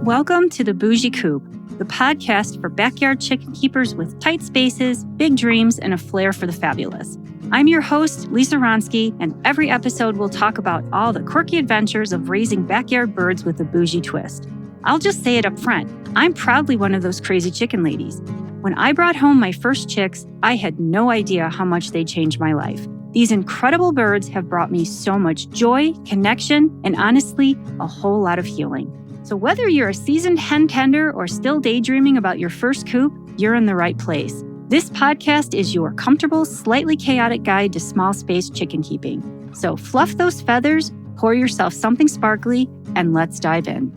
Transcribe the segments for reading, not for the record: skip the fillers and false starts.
Welcome to the Bougie Coop, the podcast for backyard chicken keepers with tight spaces, big dreams, and a flair for the fabulous. I'm your host, Lisa Ronsky, and every episode we'll talk about all the quirky adventures of raising backyard birds with a bougie twist. I'll just say it up front, I'm proudly one of those crazy chicken ladies. When I brought home my first chicks, I had no idea how much they changed my life. These incredible birds have brought me so much joy, connection, and honestly, a whole lot of healing. So whether you're a seasoned hen tender or still daydreaming about your first coop, you're in the right place. This podcast is your comfortable, slightly chaotic guide to small space chicken keeping. So fluff those feathers, pour yourself something sparkly, and let's dive in.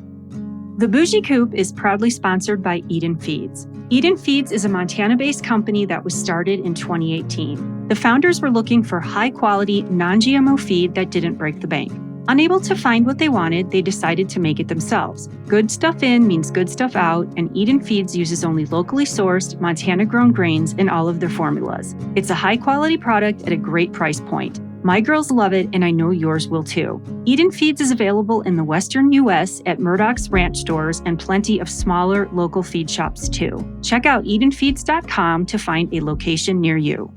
The Bougie Coop is proudly sponsored by Eden Feeds. Eden Feeds is a Montana-based company that was started in 2018. The founders were looking for high-quality, non-GMO feed that didn't break the bank. Unable to find what they wanted, they decided to make it themselves. Good stuff in means good stuff out, and Eden Feeds uses only locally sourced, Montana-grown grains in all of their formulas. It's a high-quality product at a great price point. My girls love it, and I know yours will too. Eden Feeds is available in the western U.S. at Murdoch's Ranch stores and plenty of smaller local feed shops too. Check out EdenFeeds.com to find a location near you.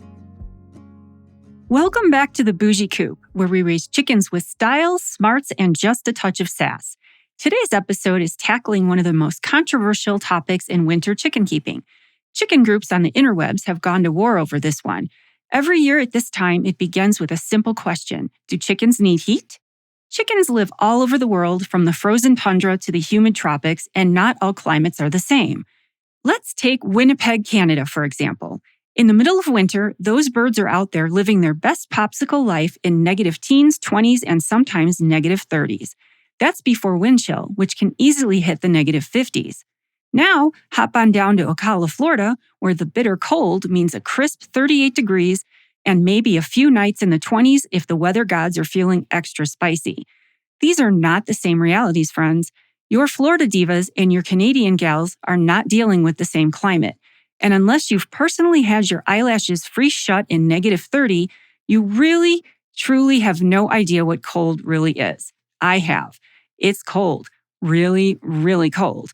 Welcome back to the Bougie Coop, where we raise chickens with style, smarts, and just a touch of sass. Today's episode is tackling one of the most controversial topics in winter chicken keeping. Chicken groups on the interwebs have gone to war over this one. Every year at this time, it begins with a simple question. Do chickens need heat? Chickens live all over the world, from the frozen tundra to the humid tropics, and not all climates are the same. Let's take Winnipeg, Canada, for example. In the middle of winter, those birds are out there living their best popsicle life in negative teens, 20s, and sometimes negative 30s. That's before wind chill, which can easily hit the negative 50s. Now, hop on down to Ocala, Florida, where the bitter cold means a crisp 38 degrees and maybe a few nights in the 20s if the weather gods are feeling extra spicy. These are not the same realities, friends. Your Florida divas and your Canadian gals are not dealing with the same climate. And unless you've personally had your eyelashes freeze shut in negative 30, you really, truly have no idea what cold really is. I have. It's cold. Really, really cold.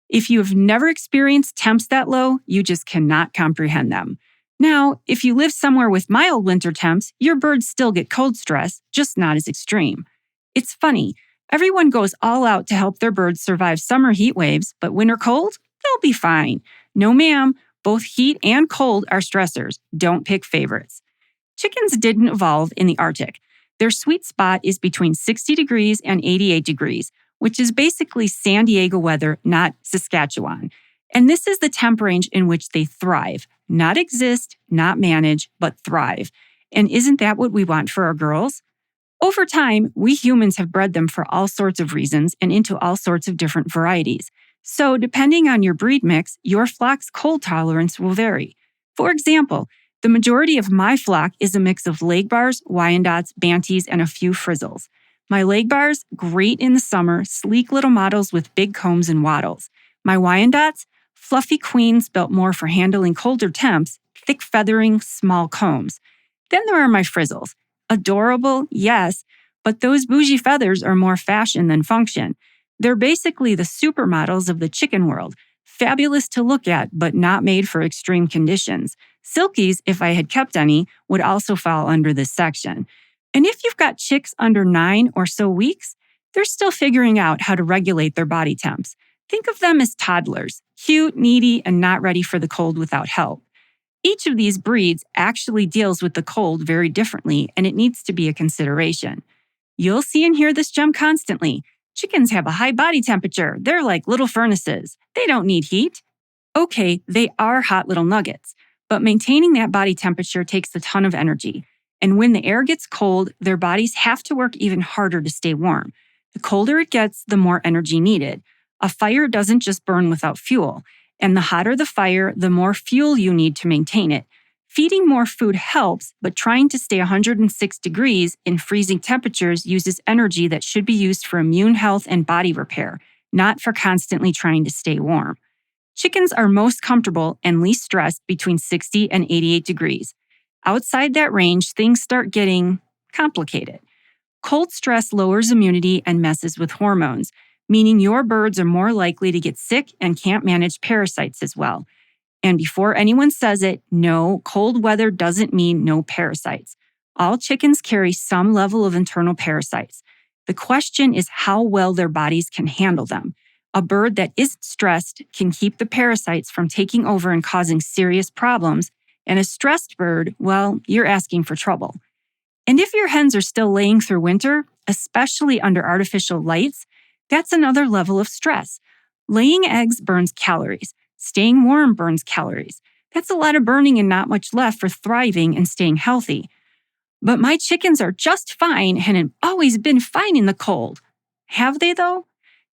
If you have never experienced temps that low, you just cannot comprehend them. Now, if you live somewhere with mild winter temps, your birds still get cold stress, just not as extreme. It's funny. Everyone goes all out to help their birds survive summer heat waves, but winter cold? They'll be fine. No, ma'am. Both heat and cold are stressors. Don't pick favorites. Chickens didn't evolve in the Arctic. Their sweet spot is between 60 degrees and 88 degrees, which is basically San Diego weather, not Saskatchewan. And this is the temp range in which they thrive. Not exist, not manage, but thrive. And isn't that what we want for our girls? Over time, we humans have bred them for all sorts of reasons and into all sorts of different varieties. So, depending on your breed mix, your flock's cold tolerance will vary. For example, the majority of my flock is a mix of Legbars, Wyandottes, Banties, and a few Frizzles. My Legbars, great in the summer, sleek little models with big combs and wattles. My Wyandottes, fluffy queens built more for handling colder temps, thick feathering, small combs. Then there are my Frizzles. Adorable, yes, but those bougie feathers are more fashion than function. They're basically the supermodels of the chicken world, fabulous to look at, but not made for extreme conditions. Silkies, if I had kept any, would also fall under this section. And if you've got chicks under 9 or so weeks, they're still figuring out how to regulate their body temps. Think of them as toddlers, cute, needy, and not ready for the cold without help. Each of these breeds actually deals with the cold very differently, and it needs to be a consideration. You'll see and hear this gem constantly. Chickens have a high body temperature. They're like little furnaces. They don't need heat. Okay, they are hot little nuggets, but maintaining that body temperature takes a ton of energy. And when the air gets cold, their bodies have to work even harder to stay warm. The colder it gets, the more energy needed. A fire doesn't just burn without fuel, and the hotter the fire, the more fuel you need to maintain it. Feeding more food helps, but trying to stay 106 degrees in freezing temperatures uses energy that should be used for immune health and body repair, not for constantly trying to stay warm. Chickens are most comfortable and least stressed between 60 and 88 degrees. Outside that range, things start getting complicated. Cold stress lowers immunity and messes with hormones. meaning your birds are more likely to get sick and can't manage parasites as well. And before anyone says it, no, cold weather doesn't mean no parasites. All chickens carry some level of internal parasites. The question is how well their bodies can handle them. A bird that isn't stressed can keep the parasites from taking over and causing serious problems. And a stressed bird, well, you're asking for trouble. And if your hens are still laying through winter, especially under artificial lights, that's another level of stress. Laying eggs burns calories. Staying warm burns calories. That's a lot of burning and not much left for thriving and staying healthy. But my chickens are just fine and have always been fine in the cold. Have they though?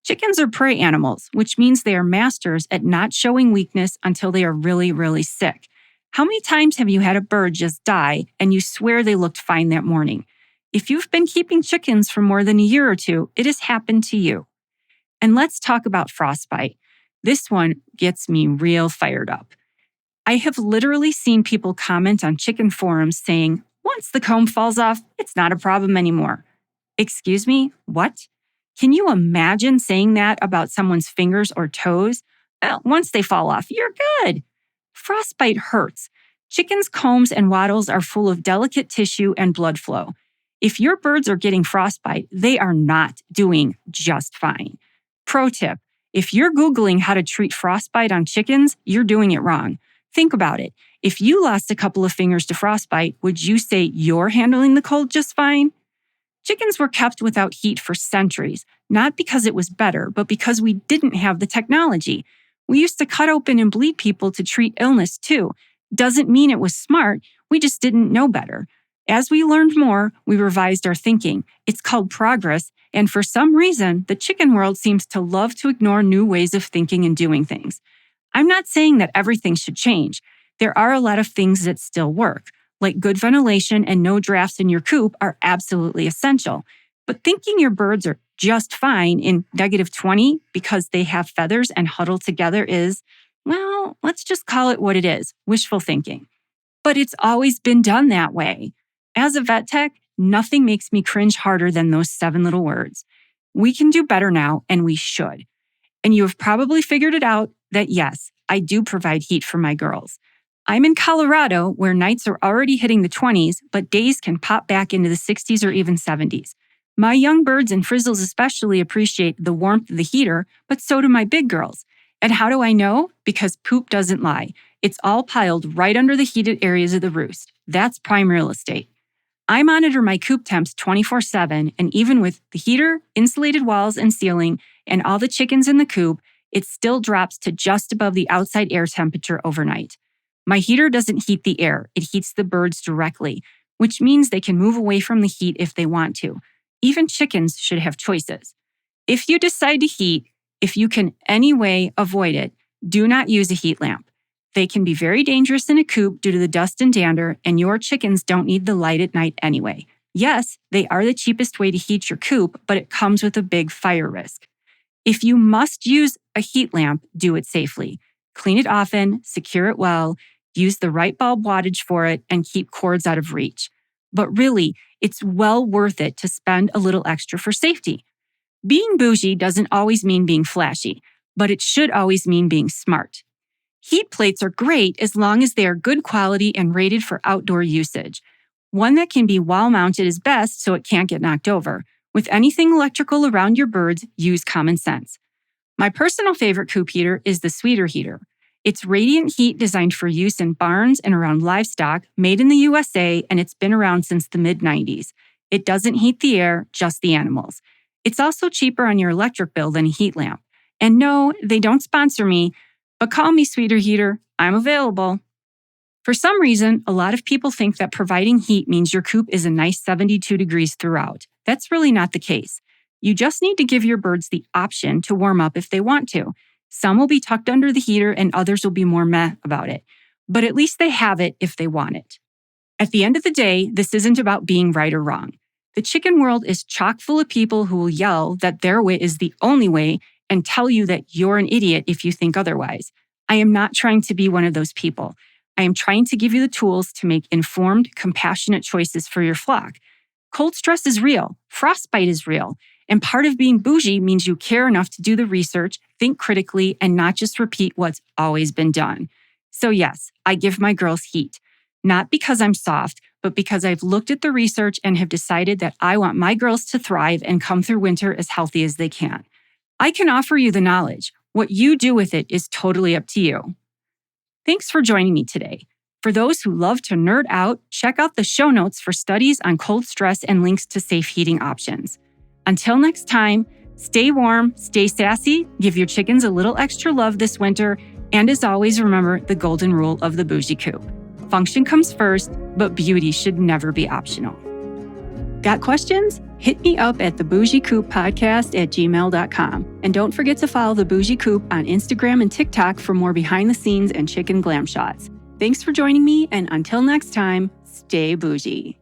Chickens are prey animals, which means they are masters at not showing weakness until they are really, really sick. How many times have you had a bird just die and you swear they looked fine that morning? If you've been keeping chickens for more than a year or two, it has happened to you. And let's talk about frostbite. This one gets me real fired up. I have literally seen people comment on chicken forums saying, once the comb falls off, it's not a problem anymore. Excuse me, what? Can you imagine saying that about someone's fingers or toes? Well, once they fall off, you're good. Frostbite hurts. Chickens' combs and wattles are full of delicate tissue and blood flow. If your birds are getting frostbite, they are not doing just fine. Pro tip, if you're Googling how to treat frostbite on chickens, you're doing it wrong. Think about it. If you lost a couple of fingers to frostbite, would you say you're handling the cold just fine? Chickens were kept without heat for centuries, not because it was better, but because we didn't have the technology. We used to cut open and bleed people to treat illness too. Doesn't mean it was smart, we just didn't know better. As we learned more, we revised our thinking. It's called progress, and for some reason, the chicken world seems to love to ignore new ways of thinking and doing things. I'm not saying that everything should change. There are a lot of things that still work, like good ventilation and no drafts in your coop are absolutely essential. But thinking your birds are just fine in -20 because they have feathers and huddle together is, well, let's just call it what it is, wishful thinking. But it's always been done that way. As a vet tech, nothing makes me cringe harder than those 7 little words. We can do better now, and we should. And you have probably figured it out that yes, I do provide heat for my girls. I'm in Colorado, where nights are already hitting the 20s, but days can pop back into the 60s or even 70s. My young birds and frizzles especially appreciate the warmth of the heater, but so do my big girls. And how do I know? Because poop doesn't lie. It's all piled right under the heated areas of the roost. That's prime real estate. I monitor my coop temps 24/7, and even with the heater, insulated walls and ceiling, and all the chickens in the coop, it still drops to just above the outside air temperature overnight. My heater doesn't heat the air, it heats the birds directly, which means they can move away from the heat if they want to. Even chickens should have choices. If you decide to heat, if you can any way avoid it, do not use a heat lamp. They can be very dangerous in a coop due to the dust and dander, and your chickens don't need the light at night anyway. Yes, they are the cheapest way to heat your coop, but it comes with a big fire risk. If you must use a heat lamp, do it safely. Clean it often, secure it well, use the right bulb wattage for it, and keep cords out of reach. But really, it's well worth it to spend a little extra for safety. Being bougie doesn't always mean being flashy, but it should always mean being smart. Heat plates are great as long as they are good quality and rated for outdoor usage. One that can be wall-mounted is best so it can't get knocked over. With anything electrical around your birds, use common sense. My personal favorite coop heater is the Sweeter heater. It's radiant heat designed for use in barns and around livestock, made in the USA, and it's been around since the mid-90s. It doesn't heat the air, just the animals. It's also cheaper on your electric bill than a heat lamp. And no, they don't sponsor me, but call me Sweeter Heater. I'm available. For some reason, a lot of people think that providing heat means your coop is a nice 72 degrees throughout. That's really not the case. You just need to give your birds the option to warm up if they want to. Some will be tucked under the heater and others will be more meh about it. But at least they have it if they want it. At the end of the day, this isn't about being right or wrong. The chicken world is chock full of people who will yell that their way is the only way and tell you that you're an idiot if you think otherwise. I am not trying to be one of those people. I am trying to give you the tools to make informed, compassionate choices for your flock. Cold stress is real. Frostbite is real. And part of being bougie means you care enough to do the research, think critically, and not just repeat what's always been done. So yes, I give my girls heat. Not because I'm soft, but because I've looked at the research and have decided that I want my girls to thrive and come through winter as healthy as they can. I can offer you the knowledge. What you do with it is totally up to you. Thanks for joining me today. For those who love to nerd out, check out the show notes for studies on cold stress and links to safe heating options. Until next time, stay warm, stay sassy, give your chickens a little extra love this winter, and as always, remember the golden rule of the bougie coop. Function comes first, but beauty should never be optional. Got questions? Hit me up at thebougiecoop@gmail.com. And don't forget to follow The Bougie Coop on Instagram and TikTok for more behind the scenes and chicken glam shots. Thanks for joining me, and until next time, stay bougie.